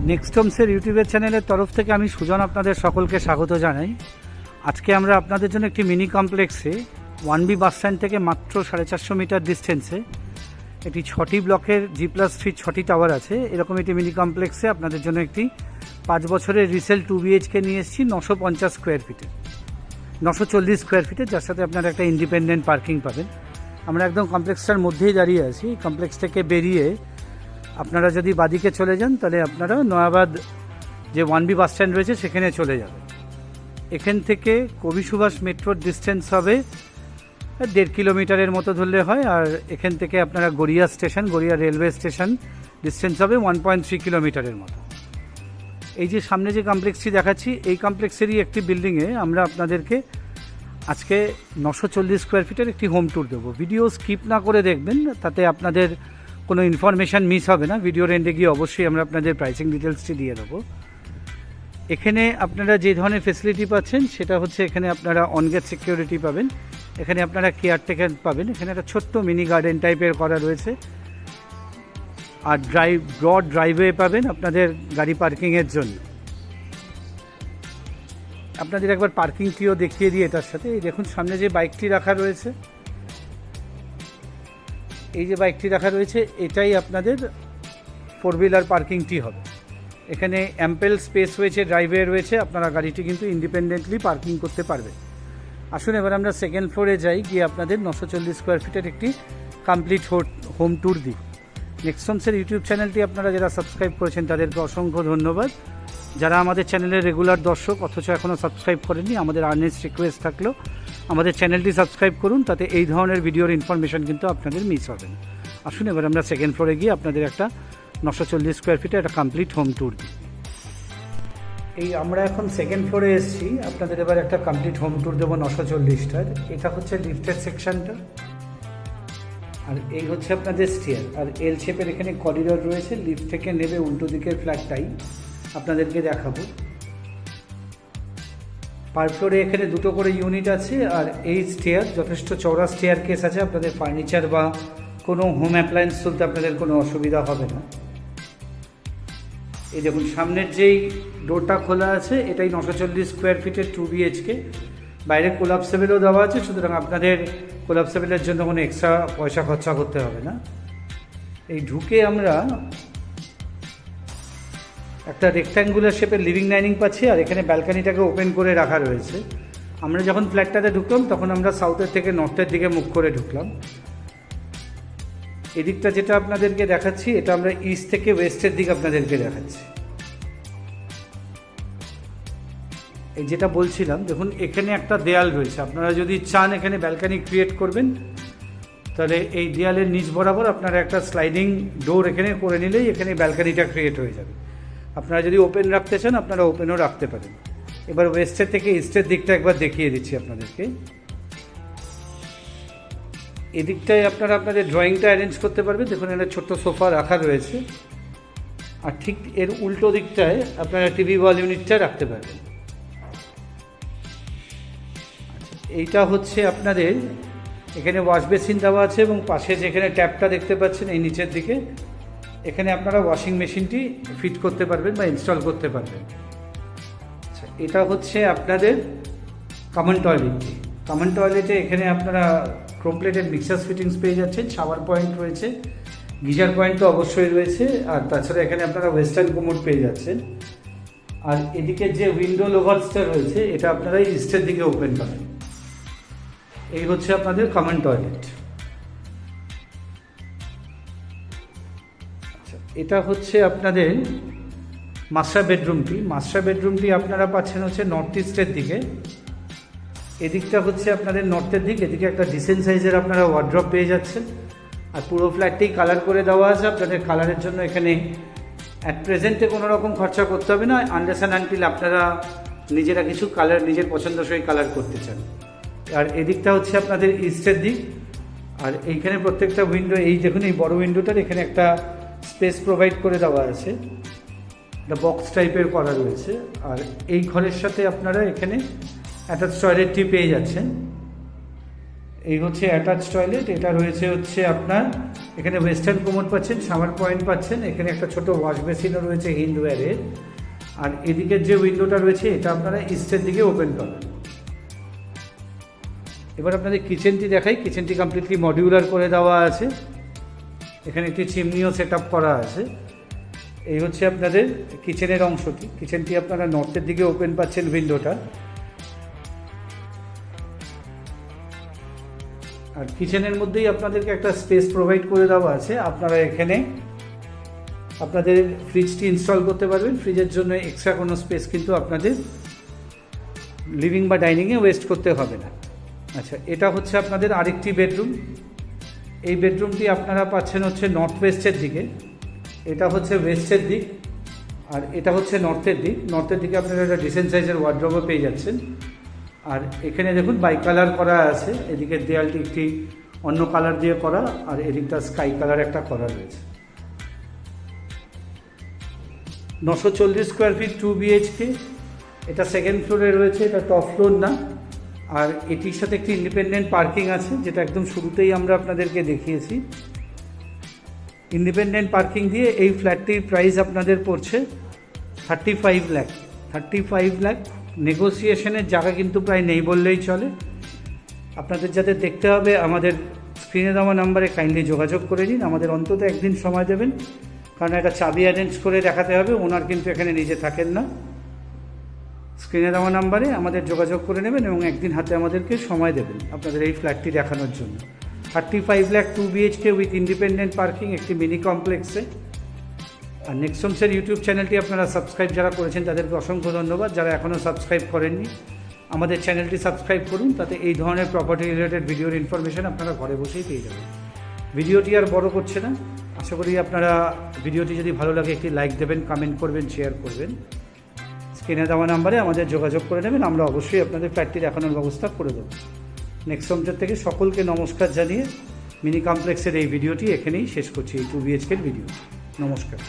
Next হোমসের ইউটিউবের চ্যানেলের তরফ থেকে আমি সুজন আপনাদের সকলকে স্বাগত জানাই। আজকে আমরা আপনাদের জন্য একটি মিনি কমপ্লেক্সে 1B বাস স্ট্যান্ড থেকে মাত্র 450 মিটার ডিস্টেন্সে একটি 6টি ব্লকের G+3 6টি টাওয়ার আছে, এরকম একটি মিনি কমপ্লেক্সে আপনাদের জন্য একটি 5 বছরের রিসেল 2BHK নিয়ে এসেছি 950 স্কোয়ার ফিটের, 940 স্কোয়ার ফিটের, যার সাথে আপনারা একটা ইন্ডিপেন্ডেন্ট পার্কিং পাবেন। আমরা একদম কমপ্লেক্সটার মধ্যেই দাঁড়িয়ে আছি। কমপ্লেক্স থেকে বেরিয়ে আপনারা যদি বাদিকে চলে যান তাহলে আপনারা নয়াবাদ যে 1B বাস স্ট্যান্ড রয়েছে সেখানে চলে যাবেন। এখান থেকে কবি সুভাষ মেট্রোর ডিস্টেন্স হবে 1.5 কিলোমিটারের মতো ধরলে হয়, আর এখান থেকে আপনারা Garia station, Garia railway station distance হবে 1.3 কিলোমিটারের মতো। এই যে সামনে যে কমপ্লেক্সটি দেখাচ্ছি, এই কমপ্লেক্সেরই একটি বিল্ডিংয়ে আমরা আপনাদেরকে আজকে 940 স্কোয়ার ফিটের একটি হোম ট্যুর দেবো। ভিডিও স্কিপ না করে দেখবেন, তাতে আপনাদের কোনো ইনফরমেশান মিস হবে না। ভিডিওর এন্ডে গিয়ে অবশ্যই আমরা আপনাদের প্রাইসিং ডিটেলসটি দিয়ে দেবো। এখানে আপনারা যে ধরনের ফেসিলিটি পাচ্ছেন সেটা হচ্ছে, এখানে আপনারা অনগেট সিকিউরিটি পাবেন, এখানে আপনারা কেয়ারটেকার পাবেন, এখানে একটা ছোট্ট মিনি গার্ডেন টাইপের করা রয়েছে, আর ব্রড ড্রাইভওয়ে পাবেন আপনাদের গাড়ি পার্কিংয়ের জন্য। আপনাদের একবার পার্কিংটিও দেখিয়ে দিয়ে এটার সাথে, এই দেখুন সামনে যে বাইকটি রাখা রয়েছে, এই যে বাইকটি রাখা রয়েছে এটাই আপনাদের 4 হুইলার পার্কিংটি হবে। এখানে অ্যাম্পেল স্পেস রয়েছে, ড্রাইভওয়ে রয়েছে, আপনারা গাড়িটি কিন্তু ইন্ডিপেন্ডেন্টলি পার্কিং করতে পারবেন। আসুন এবার আমরা সেকেন্ড ফ্লোরে যাই, গিয়ে আপনাদের 940 স্কোয়ার ফিটের একটি কমপ্লিট হোম ট্যুর দিই। নেক্সট হোমসের ইউটিউব চ্যানেলটি আপনারা যারা সাবস্ক্রাইব করেছেন তাদেরকে অসংখ্য ধন্যবাদ। যারা আমাদের চ্যানেলের রেগুলার দর্শক অথচ এখনও সাবস্ক্রাইব করেননি, আমাদের আর্নেস্ট রিকোয়েস্ট থাকলো আমাদের চ্যানেলটি সাবস্ক্রাইব করুন, তাতে এই ধরনের ভিডিওর ইনফরমেশান কিন্তু আপনাদের মিস হবে না। আসুন এবার আমরা সেকেন্ড ফ্লোরে গিয়ে আপনাদের একটা 940 স্কোয়ার ফিটে একটা কমপ্লিট হোম ট্যুর দিই। এই আমরা এখন সেকেন্ড ফ্লোরে এসেছি, আপনাদের এবার একটা কমপ্লিট হোম ট্যুর দেবো 940টার। এটা হচ্ছে লিফটের সেকশনটা, আর এই হচ্ছে আপনাদের স্টেয়ার, আর এল শেপের এখানে করিডোর রয়েছে। লিফট থেকে নেবে উল্টো দিকের ফ্ল্যাটটাই আপনাদেরকে দেখাবো। পার ফ্লোরে এখানে 2টো করে ইউনিট আছে, আর এই স্টেয়ার যথেষ্ট চওড়া স্টেয়ার কেস আছে, আপনাদের ফার্নিচার বা কোনো হোম অ্যাপ্লায়েন্স তুলতে আপনাদের কোনো অসুবিধা হবে না। এই দেখুন সামনের যেই ডোরটা খোলা আছে এটাই 940 স্কোয়ার ফিটের 2BHK। বাইরে কোলাপসেবলও দেওয়া আছে, সুতরাং আপনাদের কোলাপসেবলের জন্য কোনো এক্সট্রা পয়সা খরচা করতে হবে না। এই ঢুকে আমরা একটা রেক্ট্যাঙ্গুলার শেপের লিভিং ডাইনিং পাচ্ছি, আর এখানে ব্যালকানিটাকে ওপেন করে রাখা রয়েছে। আমরা যখন ফ্ল্যাটটাতে ঢুকলাম তখন আমরা সাউথের থেকে নর্থের দিকে মুখ করে ঢুকলাম। এদিকটা যেটা আপনাদেরকে দেখাচ্ছি এটা আমরা ইস্ট থেকে ওয়েস্টের দিকে আপনাদেরকে দেখাচ্ছি। এই যেটা বলছিলাম, দেখুন এখানে একটা দেয়াল রয়েছে, আপনারা যদি চান এখানে ব্যালকানি ক্রিয়েট করবেন তাহলে এই দেয়ালের নিচ বরাবর আপনারা একটা স্লাইডিং ডোর এখানে করে নিলেই এখানে ব্যালকানিটা ক্রিয়েট হয়ে যাবে। আপনারা যদি ওপেন রাখতে চান আপনারা ওপেনও রাখতে পারেন। এবার ওয়েস্টের থেকে ইস্টের দিকটা একবার দেখিয়ে দিচ্ছি আপনাদেরকে। এদিকটায় আপনারা আপনাদের ড্রয়িংটা অ্যারেঞ্জ করতে পারবেন। দেখুন একটা ছোট্ট সোফা রাখা রয়েছে, আর ঠিক এর উল্টো দিকটায় আপনারা টিভি ওয়াল ইউনিটটা রাখতে পারবেন। এইটা হচ্ছে আপনাদের এখানে ওয়াশ বেসিন দেওয়া আছে, এবং পাশে যেখানে ট্যাপটা দেখতে পাচ্ছেন এই নিচের দিকে, এখানে আপনারা ওয়াশিং মেশিনটি ফিট করতে পারবেন বা ইনস্টল করতে পারবেন। আচ্ছা, এটা হচ্ছে আপনাদের কমন টয়লেটটি। কমন টয়লেটে এখানে আপনারা ক্রোম প্লেটেড মিক্সার ফিটিংস পেয়ে যাচ্ছেন, শাওয়ার পয়েন্ট রয়েছে, গিজার পয়েন্ট তো অবশ্যই রয়েছে, আর তাছাড়া এখানে আপনারা ওয়েস্টার্ন কোমোড পেয়ে যাচ্ছেন। আর এদিকে যে উইন্ডো লোভার্সটা রয়েছে এটা আপনারা ইস্টের দিকে ওপেন পাবেন। এই হচ্ছে আপনাদের কমন টয়লেট। আচ্ছা, এটা হচ্ছে আপনাদের মাস্টার বেডরুমটি। মাস্টার বেডরুমটি আপনারা পাচ্ছেন হচ্ছে নর্থ ইস্টের দিকে। এদিকটা হচ্ছে আপনাদের নর্থের দিক, এদিকে একটা ডিসেন্ট সাইজের আপনারা ওয়ার্ড্রপ পেয়ে যাচ্ছেন, আর পুরো ফ্ল্যাটটি কালার করে দেওয়া আছে। আপনাদের কালারের জন্য এখানে অ্যাট প্রেজেন্টে কোনো রকম খরচা করতে হবে না, আনলেস অ্যান্ড আনটিল আপনারা নিজেরা কিছু কালার নিজের পছন্দসই কালার করতে চান। আর এদিকটা হচ্ছে আপনাদের ইস্টের দিক, আর এইখানে প্রত্যেকটা উইন্ডো, এই দেখুন এই বড় উইন্ডোটার এখানে একটা স্পেস প্রোভাইড করে দেওয়া আছে, একটা বক্স টাইপের করা রয়েছে। আর এই ঘরের সাথে আপনারা এখানে অ্যাটাচ টয়লেটটি পেয়ে যাচ্ছেন। এই হচ্ছে অ্যাটাচ টয়লেট। এটা রয়েছে হচ্ছে আপনার এখানে ওয়েস্টার্ন কোমোড পাচ্ছেন, শাওয়ার পয়েন্ট পাচ্ছেন, এখানে একটা ছোট ওয়াশ বেসিনও রয়েছে হিন্ডওয়্যারের। আর এদিকের যে উইন্ডোটা রয়েছে এটা আপনারা ইস্টের দিকে ওপেন পাবেন। এবার আপনাদের কিচেনটি দেখাই। কিচেনটি কমপ্লিটলি মডিউলার করে দেওয়া আছে, এখানে একটি চিমনিও সেট আপ করা আছে। এই হচ্ছে আপনাদের কিচেনের অংশটি। কিচেনটি আপনারা নর্থের দিকে ওপেন পাচ্ছেন উইন্ডোটা। আর কিচেনের মধ্যেই আপনাদেরকে একটা স্পেস প্রোভাইড করে দেওয়া আছে, আপনারা এখানে আপনাদের ফ্রিজটি ইনস্টল করতে পারবেন। ফ্রিজের জন্য এক্সট্রা কোনো স্পেস কিন্তু আপনাদের লিভিং বা ডাইনিংয়ে ওয়েস্ট করতে হবে না। আচ্ছা, এটা হচ্ছে আপনাদের আরেকটি বেডরুম। এই বেডরুমটি আপনারা পাচ্ছেন হচ্ছে নর্থ ওয়েস্টের দিকে। এটা হচ্ছে ওয়েস্টের দিক আর এটা হচ্ছে নর্থের দিক। নর্থের দিকে আপনারা একটা ডিসেন্ট সাইজের ওয়ার্ড্রোবও পেয়ে যাচ্ছেন। আর এখানে দেখুন বাই কালার করা আছে, এদিকের দেয়ালটি একটি অন্য কালার দিয়ে করা আর এদিকটা স্কাই কালার একটা করা রয়েছে। 940 স্কোয়ার ফিট 2 BHK। এটা সেকেন্ড ফ্লোরে রয়েছে, এটা টপ ফ্লোর না। আর এটির সাথে একটি ইন্ডিপেন্ডেন্ট পার্কিং আছে, যেটা একদম শুরুতেই আমরা আপনাদেরকে দেখিয়েছি। ইন্ডিপেন্ডেন্ট পার্কিং দিয়ে এই ফ্ল্যাটটির প্রাইস আপনাদের পড়ছে 35 লাখ। 35 লাখ। নেগোসিয়েশনের জায়গা কিন্তু প্রায় নেই বললেই চলে। আপনাদের যাতে দেখতে হবে আমাদের স্ক্রিনে দেওয়া নাম্বারে কাইন্ডলি যোগাযোগ করে নিন। আমাদের অন্তত একদিন সময় দেবেন, কারণ একটা চাবি অ্যারেঞ্জ করে দেখাতে হবে। ওনার কিন্তু এখানে নিজে থাকেন না। স্ক্রিনে দেওয়া নাম্বারে আমাদের যোগাযোগ করে নেবেন এবং একদিন হাতে আমাদেরকে সময় দেবেন আপনাদের এই ফ্ল্যাটটি দেখানোর জন্য। 35 lakh 2 BHK with independent parking, একটি মিনি কমপ্লেক্সে। আর নেক্সট হোমসের ইউটিউব চ্যানেলটি আপনারা সাবস্ক্রাইব যারা করেছেন তাদেরকে অসংখ্য ধন্যবাদ। যারা এখনও সাবস্ক্রাইব করেননি আমাদের চ্যানেলটি সাবস্ক্রাইব করুন, তাতে এই ধরনের প্রপার্টি রিলেটেড ভিডিওর ইনফরমেশন আপনারা ঘরে বসেই পেয়ে যাবেন। ভিডিওটি আর বড় করছে না, আশা করি আপনারা ভিডিওটি যদি ভালো লাগে একটি লাইক দেবেন, কমেন্ট করবেন, শেয়ার করবেন। স্ক্রিনে দেওয়া নাম্বারে আমাদের যোগাযোগ করে নেবেন, আমরা অবশ্যই আপনাদের ফ্ল্যাটটি দেখানোর ব্যবস্থা করে দেবো। নেক্সট হোমসের থেকে সকলকে নমস্কার জানিয়ে মিনি কমপ্লেক্সের এই ভিডিওটি এখানেই শেষ করছি, এই 2 BHK ভিডিও। নমস্কার।